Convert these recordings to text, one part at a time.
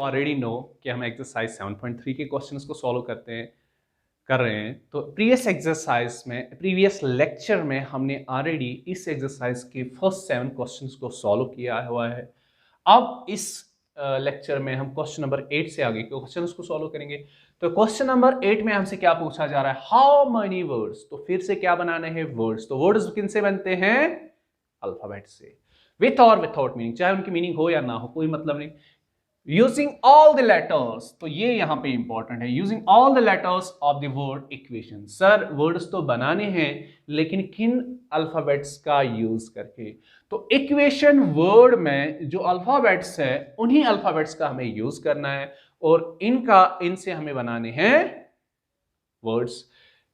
Already know कि हम exercise 7.3 के क्वेश्चंस को सॉल्व कर रहे हैं। तो प्रीवियस लेक्चर में हमने ऑलरेडी इस एक्सरसाइज के फर्स्ट 7 क्वेश्चंस को सॉल्व किया हुआ है। अब इस लेक्चर में हम क्वेश्चन नंबर 8 से आगे के क्वेश्चन को सॉल्व करेंगे। तो क्वेश्चन नंबर 8 में हमसे क्या पूछा जा रहा है, हाउ मेनी वर्ड्स। तो फिर से क्या बनाने हैं, वर्ड्स। तो वर्ड्स किन से बनते हैं, अल्फाबेट से, विथ और विथआउट मीनिंग, चाहे उनकी मीनिंग हो या ना हो कोई मतलब नहीं। यूजिंग ऑल द लेटर्स, तो ये यहां पे इंपॉर्टेंट है, using all the letters of the word equation. Sir words तो बनाने हैं लेकिन किन अल्फाबेट्स का यूज करके। तो इक्वेशन वर्ड में जो अल्फाबेट्स है उन्हीं अल्फाबेट्स का हमें यूज करना है और इनसे हमें बनाने हैं words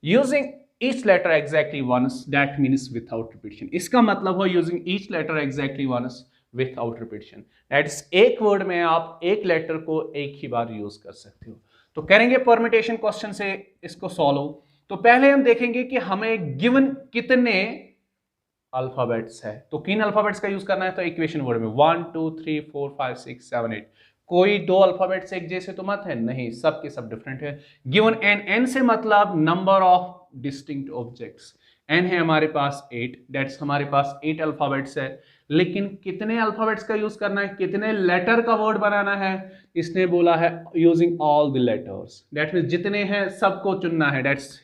using each letter exactly once, that means without repetition. इसका मतलब हो using each letter exactly once without repetition, that is एक वर्ड में आप एक लेटर को एक ही बार यूज कर सकते हो। तो करेंगे परमिटेशन क्वेश्चन से इसको सॉल्व। तो पहले हम देखेंगे कि हमें गिवन कितने अल्फाबेट्स है, तो किन अल्फाबेट्स का यूज करना है। तो इक्वेशन वर्ड में 1 2 3 4 5 6 7 8, कोई दो अल्फाबेट्स एक जैसे तो मत है, नहीं, सब के सब डिफरेंट है। गिवन एन, एन से मतलब number of distinct objects, N है हमारे पास 8, दैट्स हमारे पास 8 अल्फाबेट्स है। लेकिन कितने अल्फाबेट्स का यूज करना है, कितने लेटर का वर्ड बनाना है, इसने बोला है using all the letters, that means जितने हैं सबको चुनना है, that's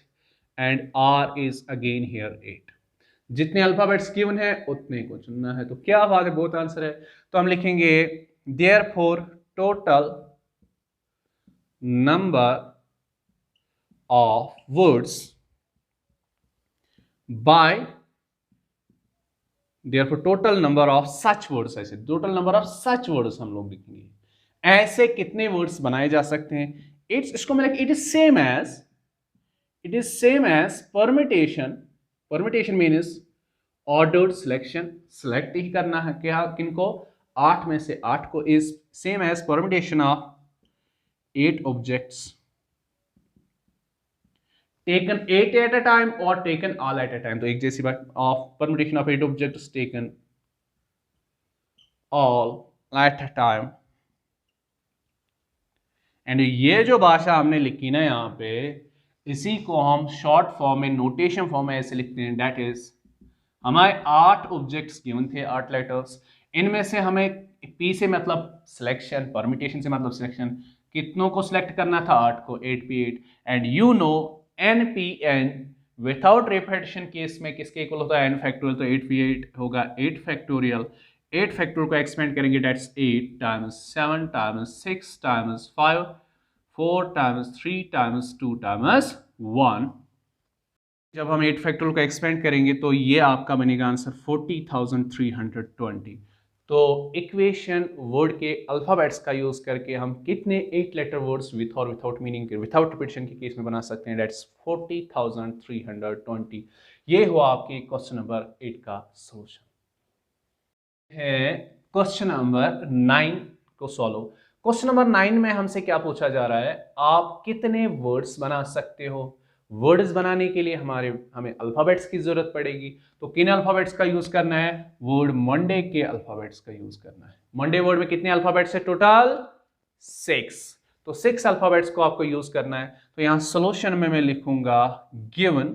and R is again here 8। जितने अल्फाबेट्स गिवन है उतने को चुनना है। तो क्या बात है, बहुत आंसर है। तो हम लिखेंगे therefore total number of words by, therefore total number of such words, ऐसे total number of such words हम लोग लिखेंगे, ऐसे कितने वर्ड्स बनाए जा सकते हैं। इसको मैं it is same as permutation. Permutation means ordered selection, select ही करना है क्या, किनको, 8 में से 8 को, is same as permutation of 8 objects taken 8 at a time और taken all at a time. तो एक जैसी बात, of permutation of 8 objects taken all at a time. And ये जो भाषा हमने लिखी ना यहाँ पे, इसी को हम शॉर्ट फॉर्म में, नोटेशन फॉर्म में ऐसे लिखते हैं, दैट इज हमारे 8 ऑब्जेक्ट्स गिवन थे, 8 लेटर्स, इनमें से हमें पी से मतलब सिलेक्शन, परमिटेशन से मतलब सिलेक्शन, कितनों को सिलेक्ट करना था, 8 को, 8p8। And you know npn without repetition case में किसके इक्वल होता है, n फैक्टोरियल। तो 8p8 होगा 8 फैक्टोरियल, 8 फैक्टोरियल को एक्सपेंड करेंगे, that's 8 times 7 times 6 times 5 4 times 3 times 2 times 1। जब हम 8 फैक्टोरियल को एक्सपेंड करेंगे तो ये आपका बनेगा आंसर 40,320। तो इक्वेशन वर्ड के अल्फाबेट्स का यूज करके हम कितने 8 लेटर वर्ड्स विथ और विथआउट मीनिंग के, विथआउट रिपीटिशन के केस में बना सकते हैं, दैट्स 40,320। ये हुआ आपके क्वेश्चन नंबर 8 का सोल्यूशन। है क्वेश्चन नंबर 9 को सॉल्व। क्वेश्चन नंबर 9 में हमसे क्या पूछा जा रहा है, आप कितने वर्ड्स बना सकते हो। वर्ड्स बनाने के लिए हमें अल्फाबेट्स की जरूरत पड़ेगी। तो किन अल्फाबेट्स का यूज करना है, वर्ड मंडे के अल्फाबेट्स का यूज करना है। मंडे वर्ड में कितने अल्फाबेट्स है, टोटल 6। तो 6 अल्फाबेट्स को आपको यूज करना है। तो यहां सोल्यूशन में मैं लिखूंगा given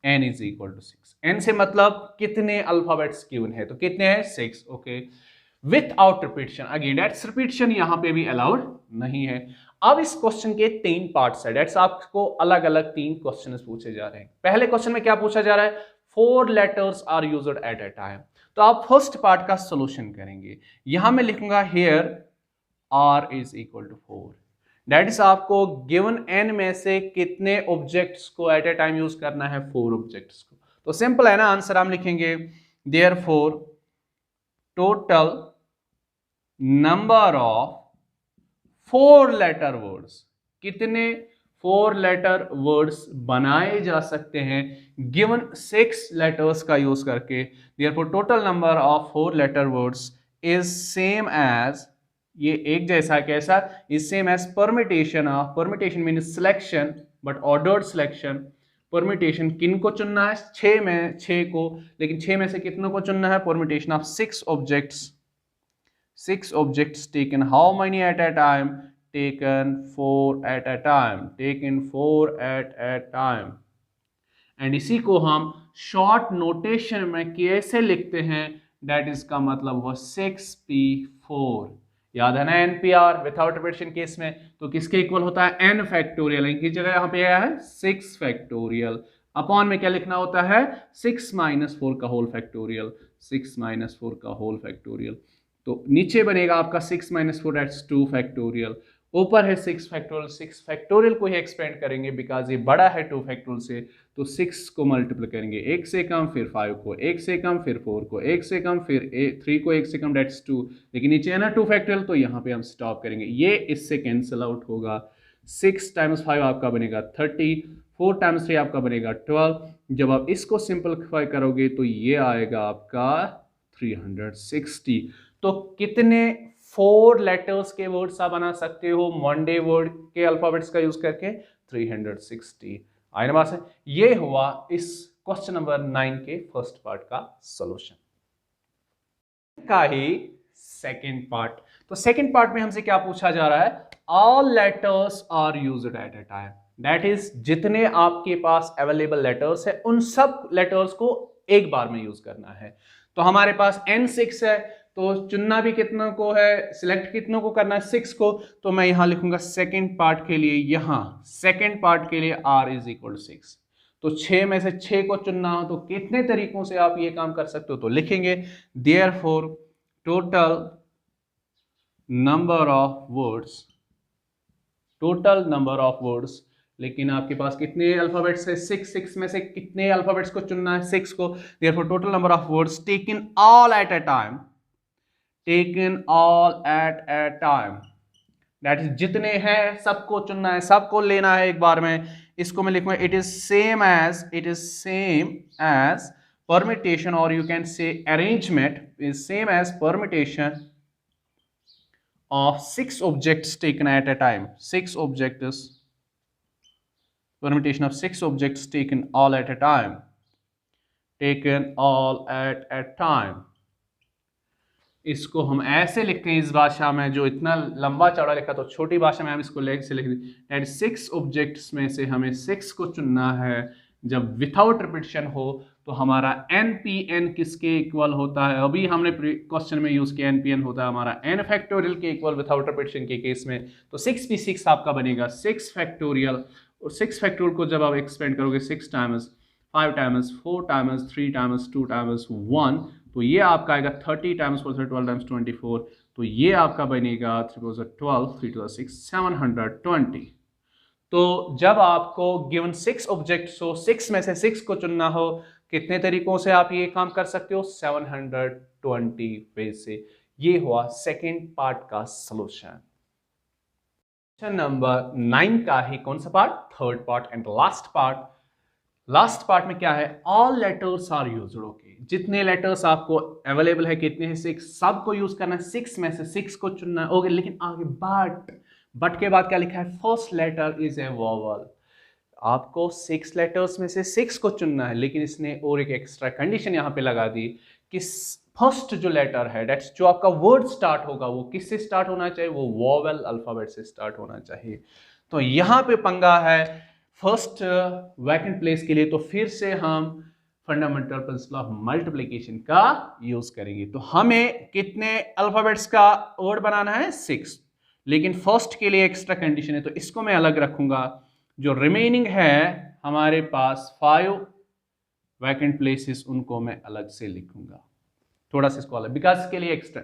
n is equal to 6। n से मतलब कितने अल्फाबेट्स गिवन है, तो कितने हैं, 6। Okay, without repetition, again that's repetition यहां पे भी अलाउड नहीं है। अब इस क्वेश्चन के 3 पार्ट्स है, दैट्स आपको अलग अलग 3 क्वेश्चन पूछे जा रहे हैं। पहले क्वेश्चन में क्या पूछा जा रहा है, 4 letters are used at a time. तो आप फर्स्ट पार्ट का सोल्यूशन करेंगे। यहां मैं लिखूंगा here r is equal to 4, that is आपको गिवन n में से कितने ऑब्जेक्ट्स को एट अ टाइम यूज करना है, 4 ऑब्जेक्ट्स को। तो सिंपल है ना, आंसर हम लिखेंगे therefore total number of 4 letter words, कितने 4 लेटर वर्ड्स बनाए जा सकते हैं गिवन 6 लेटर्स का यूज करके। Therefore total number of 4 letter words is same as, ये एक जैसा कैसा, is same as permutation of, permutation means selection but ordered selection. Permutation किन को चुनना है, 6 में 6 को, लेकिन 6 में से कितनों को चुनना है, permutation of 6 objects 6 objects taken, how many at a time? Taken 4 at a time, taken 4 at a time। And इसी को हम शॉर्ट नोटेशन में कैसे लिखते हैं, डेट इज का मतलब हुआ 6p4। याद है ना NPR विथआउट रिपीटेशन केस में तो किसके इक्वल होता है? n factorial. इनकी जगह यहाँ पे आया है 6 फैक्टोरियल। अपॉन में क्या लिखना होता है? 6 - 4 का होल फैक्टोरियल, 6 - 4 का होल फैक्टोरियल। तो नीचे बनेगा आपका 6 - 4 दैट्स 2 फैक्टोरियल, ऊपर है 6 फैक्टोरियल। 6 फैक्टोरियल को ही एक्सपेंड करेंगे बिकॉज ये बड़ा है 2 फैक्टोरियल से, तो 6 को मल्टीप्लाई करेंगे, 1 से कम, फिर 5 को, 1 से कम, फिर 4 को, 1 से कम, फिर 3 को 1 से कम, डेट्स 2। लेकिन नीचे है ना 2 फैक्टोरियल, तो यहाँ पे हम स्टॉप करेंगे, ये इससे कैंसिल आउट होगा। 6 × 5 आपका बनेगा 30, 4 × 3 आपका बनेगा 12। जब आप इसको सिंपलीफाई करोगे तो ये आएगा आपका 360। तो कितने 4 लेटर्स के वर्ड्स आप बना सकते हो मंडे वर्ड के अल्फाबेट्स का यूज करके? 360। आए ना बात है? ये हुआ इस क्वेश्चन नंबर 9 के फर्स्ट पार्ट का सॉल्यूशन का ही सेकंड पार्ट। तो सेकंड पार्ट में हमसे क्या पूछा जा रहा है? All letters are used at a time, that is जितने आपके पास अवेलेबल लेटर्स है उन सब लेटर्स को एक बार में यूज करना है। तो हमारे पास N6 है, तो चुनना भी कितनों को है, सिलेक्ट कितनों को करना है? 6 को। तो मैं यहां लिखूंगा सेकंड पार्ट के लिए, यहां सेकंड पार्ट के लिए R = 6। तो 6 में से 6 को चुनना हो तो कितने तरीकों से आप ये काम कर सकते हो? तो लिखेंगे therefore total number of words, total number of words, लेकिन आपके पास कितने अल्फाबेट्स है? 6 में से कितने अल्फाबेट्स को चुनना है? 6 को। Therefore total number of words taken all at a time, taken all at a time, that is जितने हैं सबको चुनना है, सबको लेना है एक बार में। इसको मैं लिखूंगा it is same as permutation, और you can say arrangement is same as permutation of 6 objects taken at a time, 6 objects, permutation of 6 objects taken all at a time, taken all at a time। इसको हम ऐसे लिखते हैं इस भाषा में, जो इतना लंबा चौड़ा लिखा तो छोटी भाषा में हम इसको से लिख दें। 6 ऑब्जेक्ट्स में से हमें 6 को चुनना है। जब विथआउट रिपीटेशन हो तो हमारा NPN किसके इक्वल होता है? अभी हमने क्वेश्चन में यूज किया NPN होता है हमारा n फैक्टोरियल के इक्वल विथआउट रिपीटेशन के केस में। तो 6p6 आपका बनेगा 6 फैक्टोरियल, और 6 फैक्टोरियल को जब आप एक्सपेंड करोगे 6 times, 5 times, 4 times, 3 times, 2 times 1, तो ये आपका आएगा 30 टाइम्स 4 12 टाइम्स 24। तो ये आपका बनेगा 3 12 3 6 720। तो जब आपको गिवन 6 ऑब्जेक्ट्स हो, 6 में से 6 को चुनना हो, कितने तरीकों से आप ये काम कर सकते हो? 720 वे से। ये हुआ सेकेंड पार्ट का सॉल्यूशन। क्वेश्चन नंबर 9 का ही कौन सा part? Third part and last part. Last part में क्या है? All letters are used. Okay, जितने लेटर्स आपको अवेलेबल है, कितने हैं? 6, सबको यूज करना है। 6 में से 6 को चुनना है। ओके, लेकिन आगे बट के बाद क्या लिखा है? First letter is a vowel. आपको 6 लेटर्स में से 6 को चुनना है, लेकिन इसने और एक एक्स्ट्रा कंडीशन यहां पे लगा दी कि फर्स्ट जो लेटर है, दैट्स जो आपका वर्ड स्टार्ट होगा, वो किससे स्टार्ट होना चाहिए? वो वोवेल अल्फाबेट से स्टार्ट होना चाहिए। तो यहां पे पंगा है फर्स्ट वैकेंट प्लेस के लिए। तो फिर से हम फंडामेंटल प्रिंसिपल ऑफ मल्टीप्लिकेशन का यूज करेंगे। तो हमें कितने अल्फाबेट्स का वर्ड बनाना है? 6, लेकिन फर्स्ट के लिए एक्स्ट्रा कंडीशन है, तो इसको मैं अलग रखूंगा। जो रिमेनिंग है हमारे पास 5 वैकेंट प्लेसेस, उनको मैं अलग से लिखूंगा, थोड़ा सा इसको अलग, बिकॉज के लिए एक्स्ट्रा।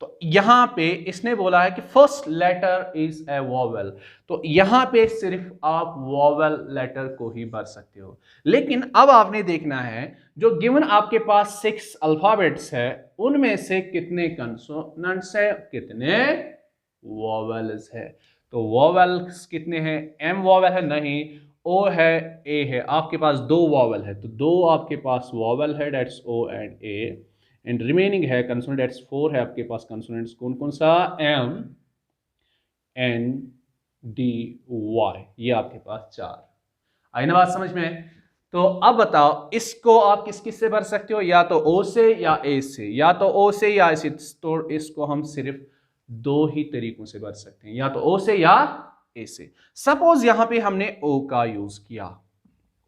तो यहां पे इसने बोला है कि first letter is a vowel, तो यहां पे सिर्फ आप वोवेल लेटर को ही भर सकते हो। लेकिन अब आपने देखना है जो गिवन आपके पास 6 अल्फाबेट्स है, उनमें से कितने कंसोनेंट्स है, कितने वोवेल्स है। तो वोवेल्स कितने हैं? M वोवेल है? नहीं। O है, A है। आपके पास 2 वोवेल है, तो 2 आपके पास वोवेल है, that's O and A। And remaining है कंसोनेंट, डेट्स 4 है आपके पास कंसोनेंट्स। कौन कौन सा? M N D Y, ये आपके पास 4। आई ना बात समझ में? तो अब बताओ इसको आप किस किस से भर सकते हो, या तो ओ से या ए से, या तो ओ से या ए से। तो इसको हम सिर्फ दो ही तरीकों से भर सकते हैं, या तो ओ से या ए से। सपोज यहां पे हमने ओ का यूज किया,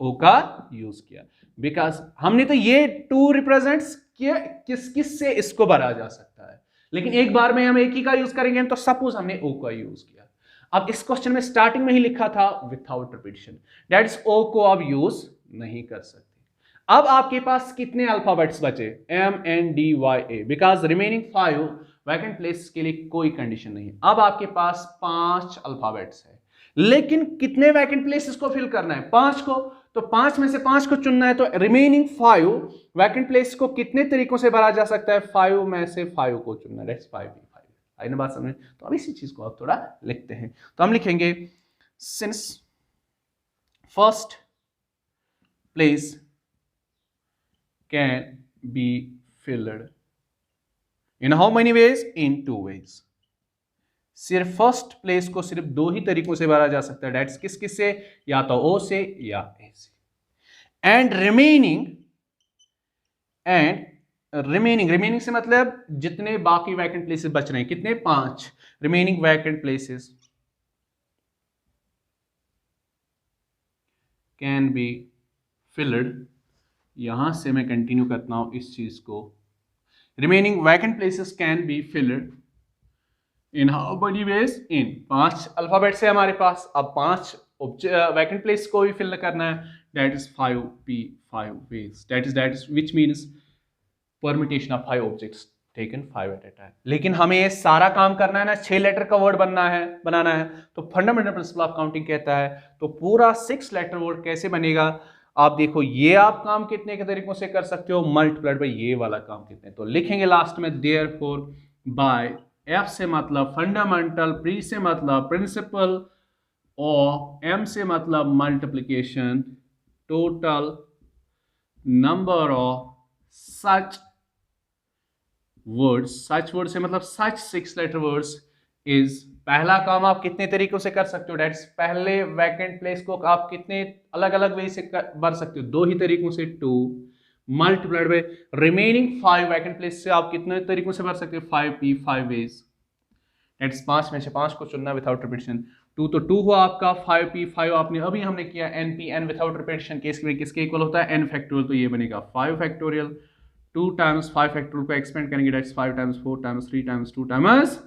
ओ का यूज किया, बिकॉज हमने तो ये टू रिप्रेजेंट्स किया, किस किस से इसको भरा जा सकता है, लेकिन एक बार में हम एक ही का यूज करेंगे। तो सपोज हमने ओ का यूज किया। अब इस क्वेश्चन में स्टार्टिंग में ही लिखा था विथआउट रिपीटिशन, दैट इज ओ को आप यूज नहीं कर सकते। अब आपके पास कितने अल्फाबेट्स बचे, M N D Y A, because remaining 5 vacant place के लिए कोई कंडीशन नहीं है। अब आपके पास 5 अल्फाबेट्स है, लेकिन कितने वैकेंट प्लेसेस को फिल करना है, 5 को। तो 5 में से 5 को चुनना है, तो रिमेनिंग 5 वैकेंट प्लेस को कितने तरीकों से भरा जा सकता है, 5 में से 5 को चुनना है, दैट्स 5 आई ना बात समझ। तो अब इसी चीज को आप थोड़ा लिखते हैं, तो हम लिखेंगे since first place can be filled in how many ways, in 2 ways. सिर्फ फर्स्ट प्लेस को सिर्फ 2 ही तरीकों से भरा जा सकता है, दैट्स किस किस से, या तो ओ से या ए से। एंड रिमेनिंग से मतलब जितने बाकी वैकेंट प्लेसेस बच रहे हैं, कितने, 5 remaining vacant places can be field. यहां से मैं कंटिन्यू करता हूं इस चीज को, remaining vacant places can be filled in how many ways, in 5 alphabet से हमारे पास। अब 5 वैकेंट प्लेस को भी फिल करना है, that is 5 ways, that is which means permutation of 5 objects taken 5 at a time. लेकिन हमें ये सारा काम करना है ना, 6 लेटर का वर्ड बनाना है। तो फंडामेंटल प्रिंसिपल ऑफ काउंटिंग कहता है, तो पूरा 6 लेटर वर्ड कैसे बनेगा, आप देखो ये आप काम कितने के तरीकों से कर सकते हो, मल्टीप्लाइड बाय ये वाला काम कितने। तो लिखेंगे लास्ट में देयरफॉर बाय, एफ से मतलब फंडामेंटल, प्री से मतलब प्रिंसिपल, और एम से मतलब multiplication, total number of such words, such word से मतलब सच 6 लेटर वर्ड्स इज। पहला काम आप कितने तरीकों से कर सकते हो, डेट्स पहले वैकेंट प्लेस को आप कितने अलग अलग वे से भर सकते हो, 2 ही तरीकों से, 2 multiplied by remaining 5 vacant place से आप कितने तरीकों से भर सकते हो, 5p 5 वेज, डेट्स 5 में से 5 को चुनना विदाउट रिपीटिशन। 2 तो 2 हुआ आपका, 5p 5 आपने अभी हमने किया, np n without repetition case में किसके इक्वल होता है, n फैक्टोरियल, तो ये बनेगा 5 फैक्टोरियल। 2 टाइम्स 5 फैक्टोरियल को एक्सपेंड करेंगे, that's 5 times 4 times 3 times 2 times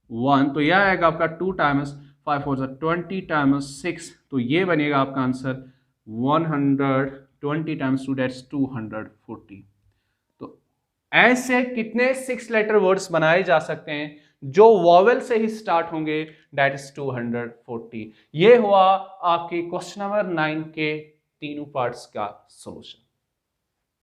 1, तो यह आएगा आपका 2 टाइम्स 5 4 20 टाइम्स 6, तो ये बनेगा आपका आंसर 120 टाइम्स 2, दैट्स 240। तो ऐसे कितने 6 लेटर वर्ड्स बनाए जा सकते हैं जो वॉवेल से ही स्टार्ट होंगे, दैट इज 240। ये हुआ आपके क्वेश्चन नंबर 9 के तीनों पार्ट्स का सॉल्यूशन।